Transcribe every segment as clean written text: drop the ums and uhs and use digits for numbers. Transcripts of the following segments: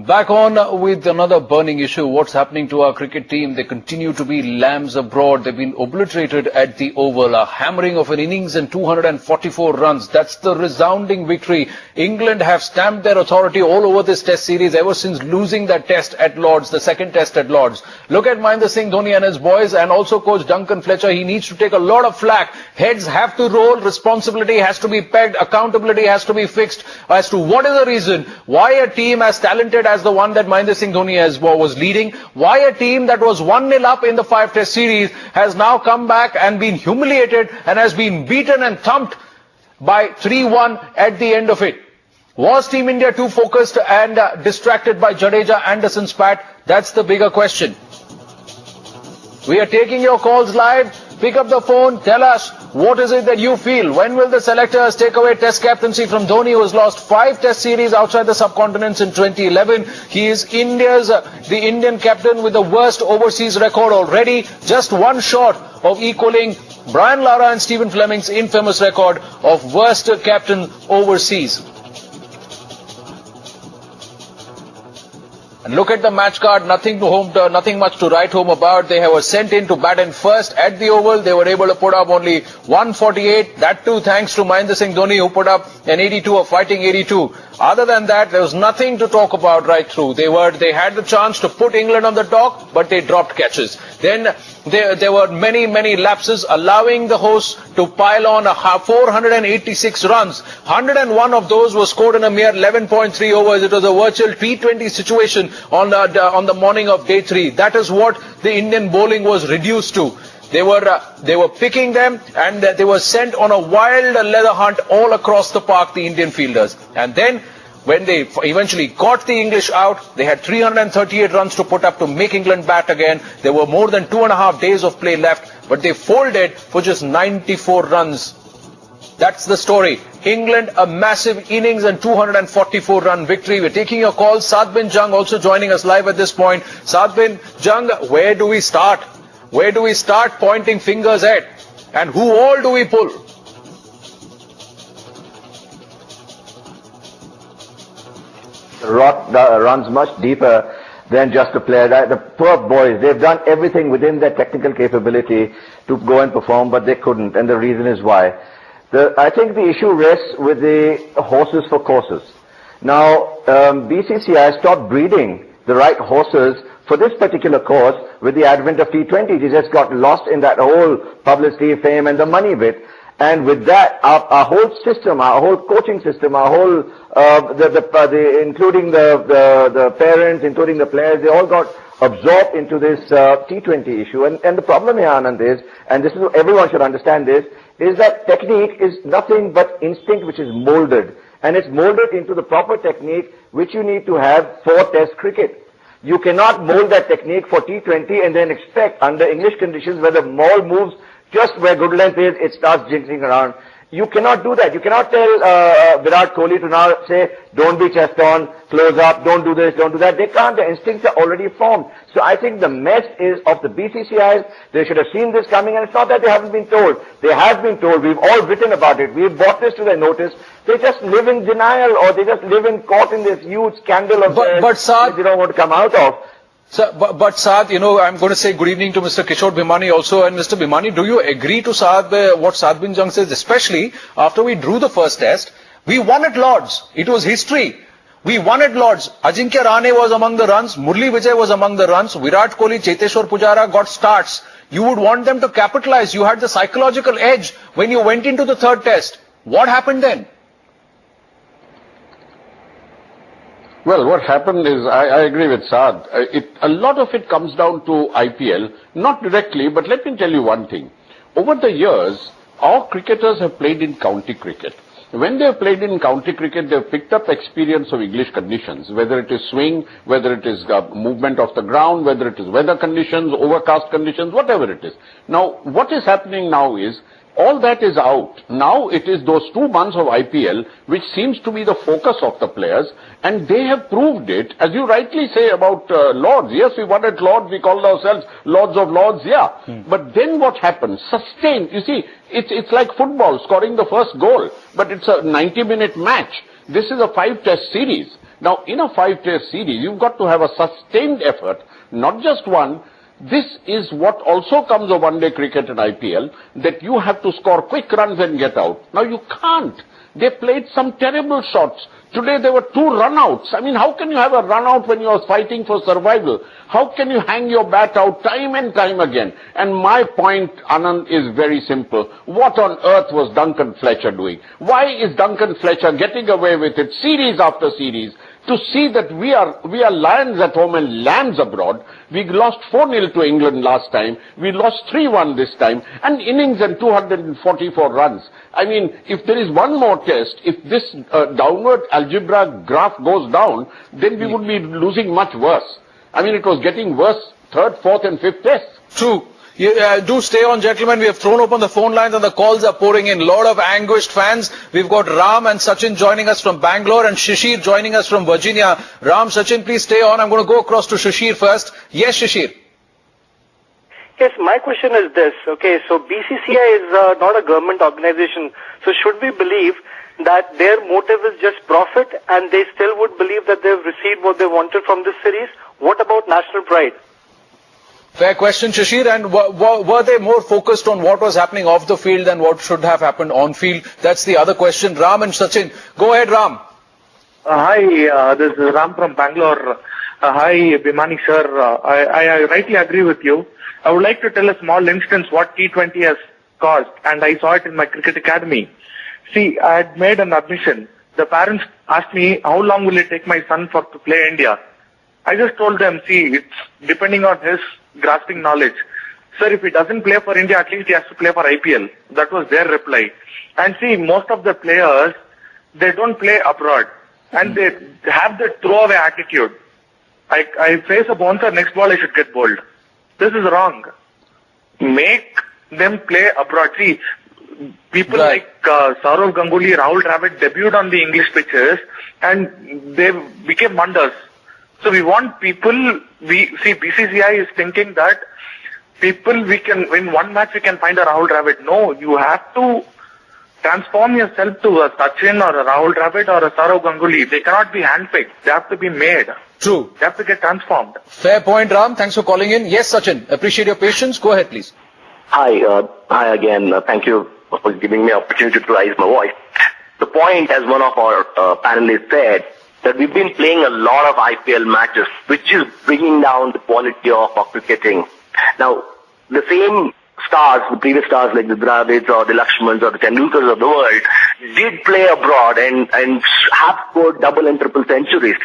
Back on with another burning issue. What's happening to our cricket team? They continue to be lambs abroad. They've been obliterated at the Oval. A hammering of an innings and 244 runs. That's the resounding victory. England have stamped their authority all over this test series ever since losing that test at Lord's, the second test at Lord's. Look at Mahendra Singh Dhoni and his boys, and also coach Duncan Fletcher. He needs to take a lot of flack. Heads have to roll. Responsibility has to be pegged. Accountability has to be fixed as to what is the reason why a team as talented as the one that Mahendra Singh Dhoni was leading, why a team that was 1-0 up in the 5-test series has now come back and been humiliated and has been beaten and thumped by 3-1 at the end of it. Was Team India too focused and distracted by Jadeja, Anderson's pat? That's the bigger question. We are taking your calls live. Pick up the phone. Tell us, what is it that you feel? When will the selectors take away test captaincy from Dhoni, who has lost 5 test series outside the subcontinent in 2011? He is the Indian captain with the worst overseas record already. Just one short of equaling Brian Lara and Stephen Fleming's infamous record of worst captain overseas. And look at the match card, nothing much to write home about. They were sent in to bat in first at the Oval. They were able to put up only 148. That too thanks to Mahendra Singh Dhoni, who put up an 82, a fighting 82. Other than that, there was nothing to talk about right through. They had the chance to put England on the dock, but they dropped catches. Then there were many lapses, allowing the hosts to pile on 486 runs. 101 of those were scored in a mere 11.3 overs. It was a virtual T20 situation on the morning of day 3. That is what the Indian bowling was reduced to. They were picking them, and they were sent on a wild leather hunt all across the park, the Indian fielders. And then when they eventually got the English out, they had 338 runs to put up to make England bat again. There were more than 2.5 days of play left, but they folded for just 94 runs. That's the story. England, a massive innings and 244 run victory. We're taking your calls. Sadbin Jung also joining us live at this point. Sadbin Jung, where do we start? Where do we start pointing fingers at? And who all do we pull? Runs much deeper than just a player. The poor boys, they've done everything within their technical capability to go and perform, but they couldn't, and the reason is why. I think the issue rests with the horses for courses. Now, BCCI stopped breeding the right horses for this particular course with the advent of T20. It just got lost in that whole publicity, fame, and the money bit. And with that, our whole system, our whole coaching system, our whole, including the parents, including the players, they all got absorbed into this T20 issue. And the problem here, Anand, is, and this is everyone should understand this, is that technique is nothing but instinct which is molded. And it's molded into the proper technique which you need to have for test cricket. You cannot mold that technique for T20 and then expect under English conditions where the ball moves just where good length is, it starts jinxing around. You cannot do that. You cannot tell Virat Kohli to now say, don't be chest on, close up, don't do this, don't do that. They can't. The instincts are already formed. So I think the mess is of the BCCIs. They should have seen this coming, and it's not that they haven't been told. They have been told. We've all written about it. We've brought this to their notice. They just live in denial, or they just live in caught in this huge scandal of theirs that they don't want to come out of. Sir, but Saad, I'm going to say good evening to Mr. Kishore Bhimani also. And Mr. Bhimani, do you agree to Saad, what Sadbin Jung says, especially after we drew the first test? We won at Lord's. It was history. We won at Lord's. Ajinkya Rahane was among the runs. Murli Vijay was among the runs. Virat Kohli, Cheteshwar Pujara got starts. You would want them to capitalize. You had the psychological edge when you went into the third test. What happened then? Well, what happened is, I agree with Saad. A lot of it comes down to IPL, not directly, but let me tell you one thing. Over the years, our cricketers have played in county cricket. When they have played in county cricket, they have picked up experience of English conditions, whether it is swing, whether it is movement of the ground, whether it is weather conditions, overcast conditions, whatever it is. Now, what is happening now is, all that is out. Now it is those 2 months of IPL which seems to be the focus of the players, and they have proved it, as you rightly say about Lords. Yes, we won at Lords, we called ourselves Lords of Lords, yeah. But then what happens? Sustained. You see, it's like football, scoring the first goal, but it's a 90-minute match. This is a 5-test series. Now, in a 5-test series, you've got to have a sustained effort, not just one. This is what also comes of one-day cricket and IPL, that you have to score quick runs and get out. Now, you can't. They played some terrible shots. Today, there were 2 run-outs. I mean, how can you have a run-out when you are fighting for survival? How can you hang your bat out time and time again? And my point, Anand, is very simple. What on earth was Duncan Fletcher doing? Why is Duncan Fletcher getting away with it series after series? To see that we are lions at home and lambs abroad. We lost 4-0 to England last time. We lost 3-1 this time. And innings and 244 runs. I mean, if there is one more test, if this downward algebra graph goes down, then we would be losing much worse. I mean, it was getting worse 3rd, 4th and 5th tests. True. Do stay on, gentlemen. We have thrown open the phone lines and the calls are pouring in. Lot of anguished fans. We've got Ram and Sachin joining us from Bangalore and Shishir joining us from Virginia. Ram, Sachin, please stay on. I'm going to go across to Shishir first. Yes, Shishir. Yes, my question is this. Okay, so BCCI is not a government organization. So should we believe that their motive is just profit and they still would believe that they've received what they wanted from this series? What about national pride? Fair question, Shishir. And were they more focused on what was happening off the field than what should have happened on field? That's the other question. Ram and Sachin. Go ahead, Ram. Hi, this is Ram from Bangalore. Hi, Bhimani sir. I rightly agree with you. I would like to tell a small instance what T20 has caused, and I saw it in my cricket academy. See, I had made an admission. The parents asked me, how long will it take my son to play India? I just told them, see, it's depending on his grasping knowledge. Sir, if he doesn't play for India, at least he has to play for IPL. That was their reply. And see, most of the players, they don't play abroad. And they have the throwaway attitude. I face a bouncer, next ball I should get bowled. This is wrong. Make them play abroad. See, people like Saurav Ganguly, Rahul Dravid debuted on the English pitches and they became wonders. So we want people, BCCI is thinking that people, we can, in one match we can find a Rahul Dravid. No, you have to transform yourself to a Sachin or a Rahul Dravid or a Saurav Ganguly. They cannot be handpicked. They have to be made. True. They have to get transformed. Fair point, Ram. Thanks for calling in. Yes, Sachin. Appreciate your patience. Go ahead, please. Hi again. Thank you for giving me an opportunity to raise my voice. The point, as one of our panelists said, that we've been playing a lot of IPL matches, which is bringing down the quality of our cricketing. Now, the same stars, the previous stars like the Dravids or the Lakshmans or the Tendulkars of the world, did play abroad and have scored double and triple centuries.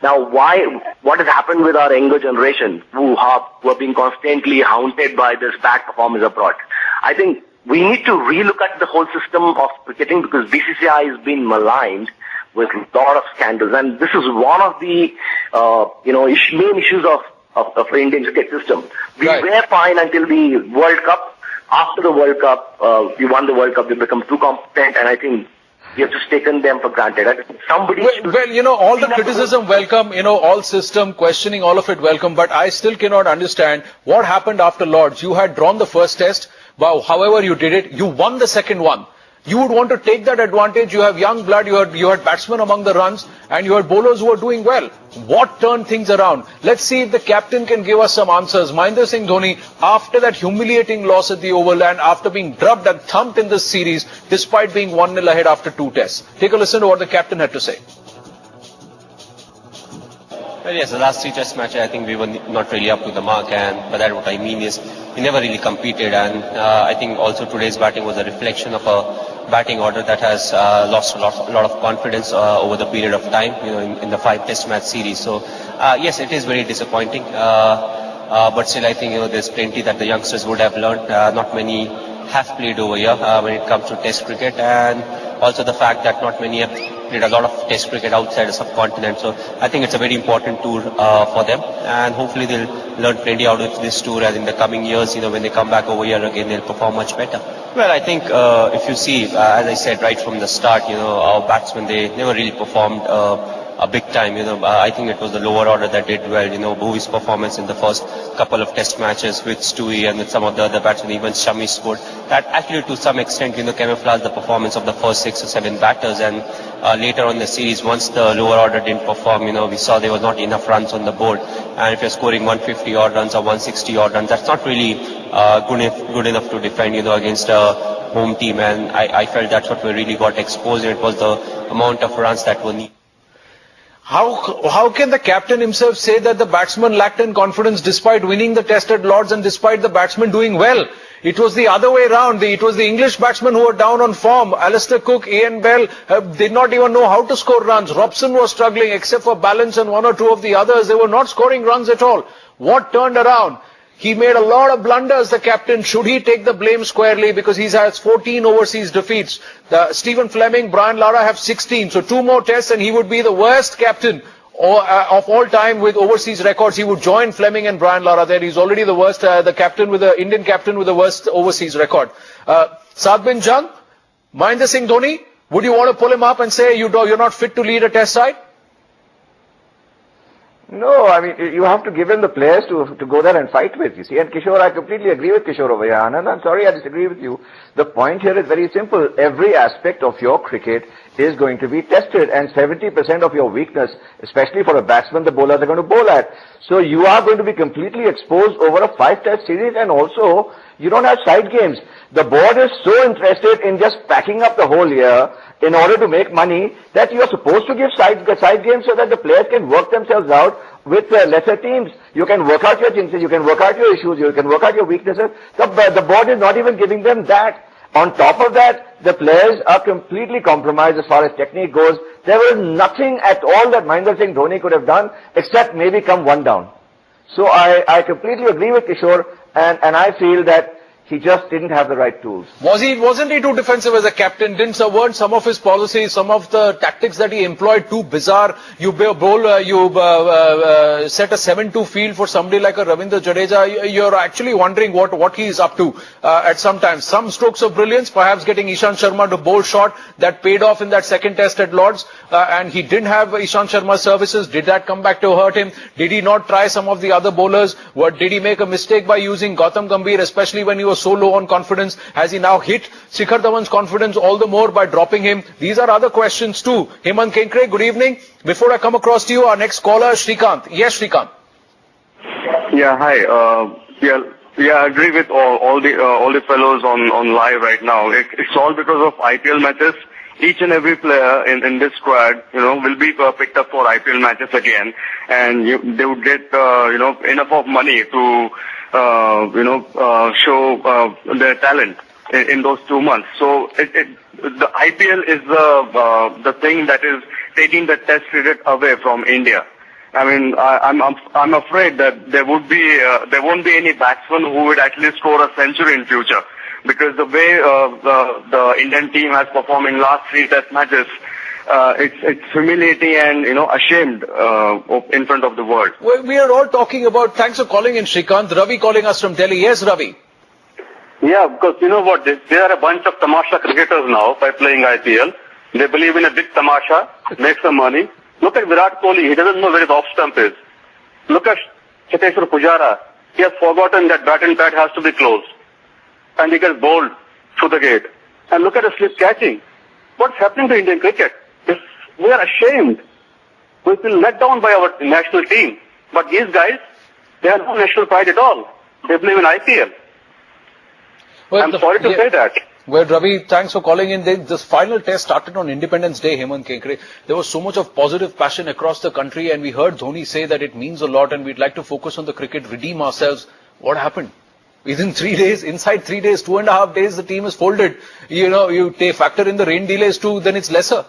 Now, what has happened with our younger generation who are being constantly haunted by this bad performance abroad? I think we need to relook at the whole system of cricketing because BCCI has been maligned with a lot of scandals, and this is one of the main issues of the Indian cricket system. We were fine until the World Cup. After the World Cup, we won the World Cup. We become too competent, and I think we have just taken them for granted. Somebody all the criticism welcome, all system questioning, all of it welcome, but I still cannot understand what happened after Lords. You had drawn the first test, wow, however you did it, you won the second one. You would want to take that advantage. You have young blood, you had batsmen among the runs, and you had bowlers who are doing well. What turned things around? Let's see if the captain can give us some answers. Mahendra Singh Dhoni, after that humiliating loss at the Oval and after being drubbed and thumped in this series, despite being 1-0 ahead after 2 tests. Take a listen to what the captain had to say. Well, yes, the last 3 test matches, I think we were not really up to the mark, and by that what I mean is we never really competed, and I think also today's batting was a reflection of a batting order that has lost a lot of confidence over the period of time, in the 5 test match series. So, yes, it is very disappointing, but still I think, there's plenty that the youngsters would have learned. Not many have played over here when it comes to test cricket, and also the fact that not many have played a lot of test cricket outside the subcontinent. So I think it's a very important tour for them, and hopefully they'll learn plenty out of this tour, and in the coming years, when they come back over here again, they'll perform much better. Well, I think if you see, as I said right from the start, our batsmen, they never really performed big time. I think it was the lower order that did well. Bhuvi's performance in the first couple of test matches with Stewie and with some of the other batsmen, even Shami scored. That actually to some extent, camouflaged the performance of the first 6 or 7 batters. And later on in the series, once the lower order didn't perform, we saw there was not enough runs on the board. And if you're scoring 150 odd runs or 160 odd runs, that's not really good enough to defend, against a home team. And I felt that's what we really got exposed. And it was the amount of runs that were needed. How can the captain himself say that the batsman lacked in confidence despite winning the test at Lords and despite the batsman doing well? It was the other way around. It was the English batsmen who were down on form. Alistair Cook, Ian Bell did not even know how to score runs. Robson was struggling except for Balance and 1 or 2 of the others. They were not scoring runs at all. What turned around? He made a lot of blunders, the captain. Should he take the blame squarely because he has 14 overseas defeats? Stephen Fleming, Brian Lara have 16. So 2 more tests and he would be the worst captain of all time with overseas records. He would join Fleming and Brian Lara there. He's already the worst, the Indian captain with the worst overseas record. Saad bin Jung, Mahendra Singh Dhoni, would you want to pull him up and say you're not fit to lead a test side? No, I mean, you have to give him the players to go there and fight with, you see. And Kishore, I completely agree with Kishore over here. Anand, I'm sorry, I disagree with you. The point here is very simple. Every aspect of your cricket is going to be tested, and 70% of your weakness, especially for a batsman, the bowlers are going to bowl at. So you are going to be completely exposed over a 5-test series, and also you don't have side games. The board is so interested in just packing up the whole year in order to make money that you are supposed to give side games so that the players can work themselves out with lesser teams. You can work out your jinxes, you can work out your issues, you can work out your weaknesses. The board is not even giving them that. On top of that, the players are completely compromised as far as technique goes. There was nothing at all that Mahendra Singh Dhoni could have done except maybe come 1 down. So I completely agree with Kishore, and I feel that he just didn't have the right tools. Wasn't he too defensive as a captain? Weren't some of his policies, some of the tactics that he employed too bizarre? You set a 7-2 field for somebody like a Ravindra Jadeja. You're actually wondering what he is up to at some times. Some strokes of brilliance, perhaps getting Ishant Sharma to bowl short, that paid off in that second test at Lords. And he didn't have Ishant Sharma's services. Did that come back to hurt him? Did he not try some of the other bowlers? Did he make a mistake by using Gautam Gambhir, especially when he was so low on confidence? Has he now hit Shikhar Dhawan's confidence all the more by dropping him? These are other questions too. Hemant Kenkre, good evening. Before I come across to you, our next caller, Shrikant. Yes, Shrikant. Yeah, hi. I agree with all the fellows on live right now. It's all because of IPL matches. Each and every player in this squad, will be picked up for IPL matches again, and they would get, enough of money to, show their talent in those 2 months. So the IPL is the thing that is taking the test cricket away from India. I mean, I'm afraid that there won't be any batsman who would actually score a century in future, because the way the Indian team has performed in last 3 test matches, it's humiliating and ashamed in front of the world. Well, we are all talking about. Thanks for calling in, Shrikant. Ravi calling us from Delhi. Yes, Ravi. Yeah, because you know what? They are a bunch of tamasha cricketers now by playing IPL. They believe in a big tamasha, make some money. Look at Virat Kohli. He doesn't know where his off stump is. Look at Cheteshwar Pujara. He has forgotten that bat and pad has to be closed, and he gets bowled through the gate. And look at the slip catching. What's happening to Indian cricket? We are ashamed. We feel let down by our national team. But these guys, they have no national pride at all. They believe in IPL. Well, I'm sorry to say that. Well, Ravi, thanks for calling in. This final test started on Independence Day, Hemant Kenkre. There was so much of positive passion across the country, and we heard Dhoni say that it means a lot and we'd like to focus on the cricket, redeem ourselves. What happened? Within 3 days, inside 3 days, 2.5 days, the team is folded. You factor in the rain delays too, then it's lesser.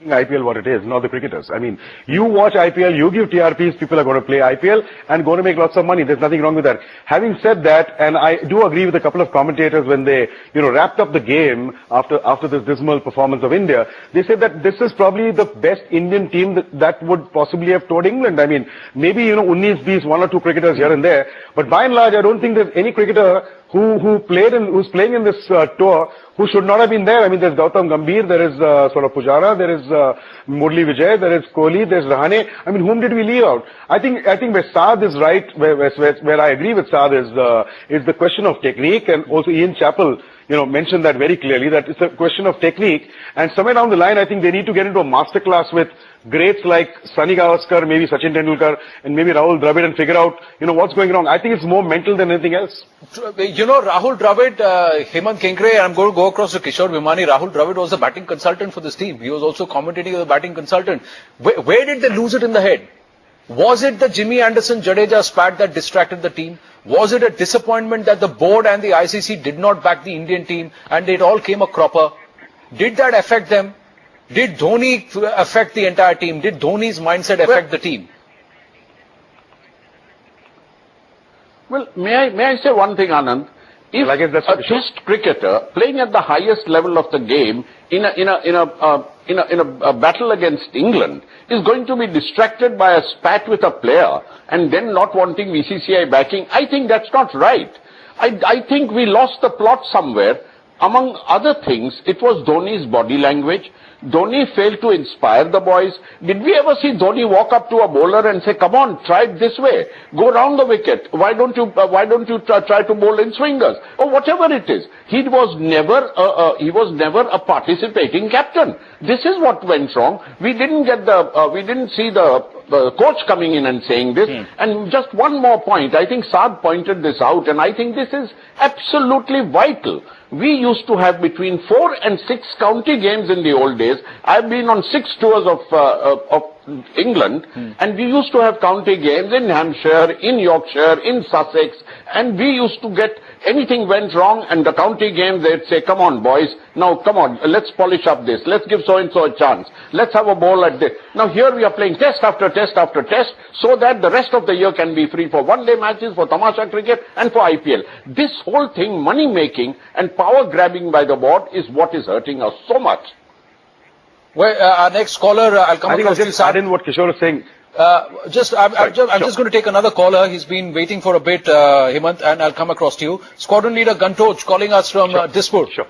IPL what it is, not the cricketers. I mean, you watch IPL, you give TRPs, people are going to play IPL and going to make lots of money. There's nothing wrong with that. Having said that, and I do agree with a couple of commentators when they, wrapped up the game after this dismal performance of India, they said that this is probably the best Indian team that would possibly have toured England. I mean, maybe, 19-20, 1 or 2 cricketers here and there, but by and large, I don't think there's any cricketer who's playing in this tour, who should not have been there. I mean, there's Gautam Gambhir, there is sort of Pujara, there is Murli Vijay, there is Kohli, there's Rahane. I mean, whom did we leave out? I think where Saad is right, where I agree with Saad is the question of technique, and also Ian Chappell, mentioned that very clearly, that it's a question of technique, and somewhere down the line, I think they need to get into a masterclass with greats like Sunny Gavaskar, maybe Sachin Tendulkar, and maybe Rahul Dravid, and figure out, what's going wrong. I think it's more mental than anything else. Rahul Dravid, Hemant Kenkre, I'm going to go across to Kishore Bhimani. Rahul Dravid was the batting consultant for this team. He was also commentating as a batting consultant. Where did they lose it in the head? Was it the Jimmy Anderson Jadeja spat that distracted the team? Was it a disappointment that the board and the ICC did not back the Indian team and it all came a cropper? Did that affect them? Did Dhoni affect the entire team? Did Dhoni's mindset affect the team? Well, may I say one thing, Anand? If a test cricketer playing at the highest level of the game in a battle against England is going to be distracted by a spat with a player and then not wanting BCCI backing, I think that's not right. I think we lost the plot somewhere. Among other things, it was Dhoni's body language. Dhoni failed to inspire the boys. Did we ever see Dhoni walk up to a bowler and say, "Come on, try it this way. Go round the wicket. Why don't you try to bowl in swingers?" Or whatever it is. He was never a participating captain. This is what went wrong. We didn't see the coach coming in and saying this. And just one more point. I think Saad pointed this out, and I think this is absolutely vital. We used to have between 4 and 6 county games in the old days. I've been on 6 tours of England, and we used to have county games in Hampshire, in Yorkshire, in Sussex, and we used to get, anything went wrong, and the county games, they'd say, "Come on, boys, now come on, let's polish up this, let's give so-and-so a chance, let's have a bowl at this." Now here we are playing test after test after test, so that the rest of the year can be free for one-day matches, for tamasha cricket, and for IPL. This whole thing, money-making and power-grabbing by the board, is what is hurting us so much. Well, our next caller, I'll come across to you, add in what Kishore is saying. I'm just going to take another caller. He's been waiting for a bit, Hemant, and I'll come across to you. Squadron leader Gantoj calling us from Dispur. Sure.